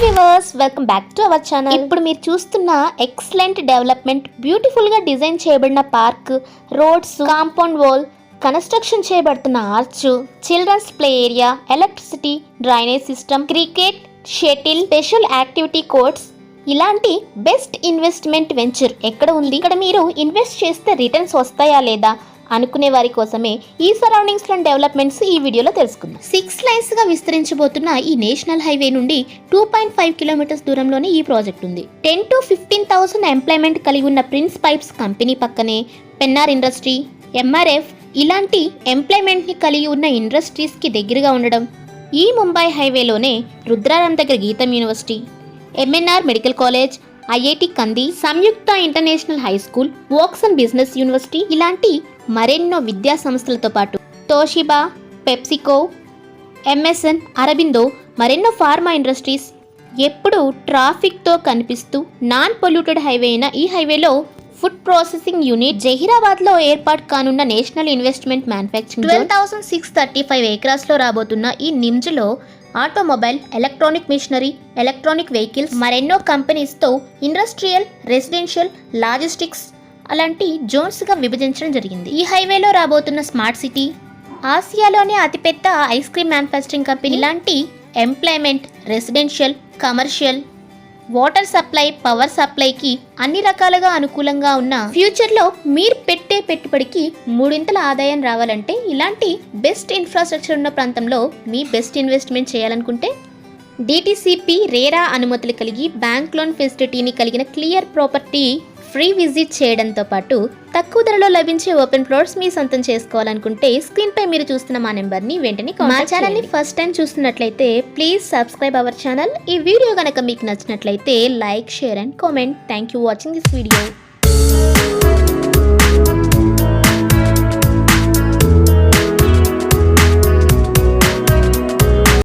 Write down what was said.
Viewers, welcome back to our channel. ఇప్పుడు మీరు చూస్తున్న ఎక్సలెంట్ డెవలప్మెంట్, బ్యూటిఫుల్ గా డిజైన్ చేయబడిన park, roads, compound wall, construction చేయబడుతున్న arch, children's play area, electricity, drainage system, cricket, shuttle, special activity courts, ఇలాంటి best investment venture ఎక్కడ ఉంది? ఇక్కడ మీరు ఇన్వెస్ట్ చేస్తే రిటర్న్స్ వస్తాయా లేదా అనుకునే వారి కోసమే ఈ సరౌండింగ్స్ లో డెవలప్మెంట్స్ ఈ వీడియోలో తెలుసుకుందాం. 6 లైన్స్ గా విస్తరించబోతున్న ఈ నేషనల్ హైవే నుండి 2.5 కిలోమీటర్స్ దూరంలోనే ఈ ప్రాజెక్ట్ ఉంది. 10 to 15,000 ఎంప్లాయ్మెంట్ కలిగి ఉన్న ప్రిన్స్ పైప్స్ కంపెనీ పక్కనే పెన్నార్ ఇండస్ట్రీ, ఎంఆర్ఎఫ్ ఇలాంటి ఎంప్లాయ్మెంట్ ని కలిగి ఉన్న ఇండస్ట్రీస్ కి దగ్గరగా ఉండడం, ఈ ముంబై హైవేలోనే రుద్రారం దగ్గర Gitam university, MNR medical college, IIT Kandi, Samyukta international high school, వోక్స్ అండ్ బిజినెస్ యూనివర్సిటీ ఇలాంటి మరెన్నో విద్యా సంస్థలతో పాటు తోషిబా, పెప్సికో, ఎంఎస్ఎన్, అరబిందో మరెన్నో ఫార్మా ఇండస్ట్రీస్ ఎప్పుడు ట్రాఫిక్తో కనిపిస్తూ నాన్ పొల్యూటెడ్ హైవే అయిన ఈ హైవేలో ఫుడ్ ప్రాసెసింగ్ యూనిట్ జహీరాబాద్లో ఏర్పాటు కానున్న నేషనల్ ఇన్వెస్ట్మెంట్ మ్యానుఫ్యాక్చరింగ్ 12,635 ఏకరాస్లో రాబోతున్న ఈ నిమ్జ్లో automobile, electronic machinery, electronic vehicles మరెన్నో కంపెనీస్తో ఇండస్ట్రియల్, రెసిడెన్షియల్, లాజిస్టిక్స్ అలాంటి జోన్స్గా విభజించడం జరిగింది. ఈ హైవేలో రాబోతున్న స్మార్ట్ సిటీ, ఆసియాలోనే అతిపెద్ద ఐస్ క్రీమ్ మ్యానుఫ్యాక్చరింగ్ కంపెనీ ఇలాంటి employment, residential, commercial, water supply, power సప్లైకి అన్ని రకాలుగా అనుకూలంగా ఉన్న ఫ్యూచర్లో మీరు పెట్టే పెట్టుబడికి 3 ఆదాయం రావాలంటే ఇలాంటి బెస్ట్ ఇన్ఫ్రాస్ట్రక్చర్ ఉన్న ప్రాంతంలో మీ బెస్ట్ ఇన్వెస్ట్మెంట్ చేయాలనుకుంటే డిటిసిపి రేరా అనుమతులు కలిగి బ్యాంక్ లోన్ ఫెసిలిటీని కలిగిన క్లియర్ ప్రాపర్టీ ఫ్రీ విజిట్ చేయడంతో పాటు తక్కువ ధరలో లభించే ఓపెన్ ప్లాట్స్ మీ సొంతం చేసుకోవాలనుకుంటే స్క్రీన్ పై మీరు చూస్తున్న మా నెంబర్ని వెంటనే మా ఛానల్ని ఫస్ట్ టైం చూస్తున్నట్లయితే ప్లీజ్ సబ్స్క్రైబ్ అవర్ ఛానల్. ఈ వీడియో కనుక మీకు నచ్చినట్లయితే like, share and comment. Thank you watching this video.